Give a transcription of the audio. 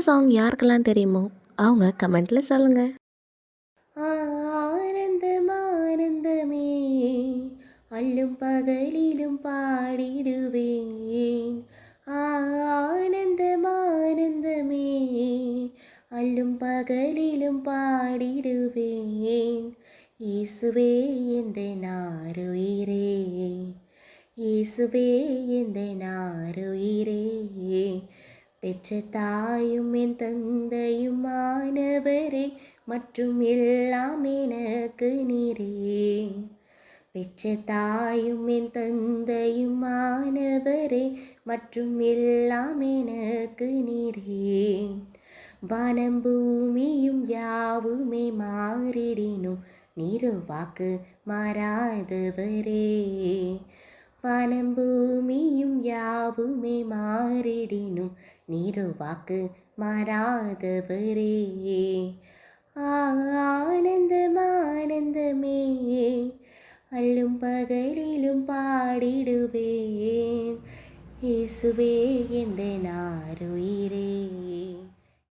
Song யாருக்கெல்லாம் தெரியுமோ அவங்க கமெண்ட்ல சொல்லுங்க. ஆனந்தம் ஆனந்தமே அல்லும் பகலிலும் பாடிடுவேன். ஆனந்தம் ஆனந்தமே அல்லும் பகலிலும் பாடிடுவேன். இயேசுவே எந்தன் ஆருயிரே, இயேசுவே எந்தன் ஆருயிரே, பெற்ற தாயும் என் தந்தையும் ஆனவரே, மற்றும் எல்லாம் எனக்கு நீரே. பெற்ற தாயும் என் தந்தையும் ஆனவரே, மற்றும் எல்லாம் எனக்கு நீரே. வானம் பூமியும் யாவுமே மாறிடினும் நீரு வாக்கு மாறாதவரே. வானம் பூமியும் யாவுமே மாறிடினும் நீரு வாக்கு மாறாதவரே. ஆனந்தம் ஆனந்தமே அல்லும் பகலிலும் பாடிடுவேன். இயேசுவே எந்தன் ஆருயிரே.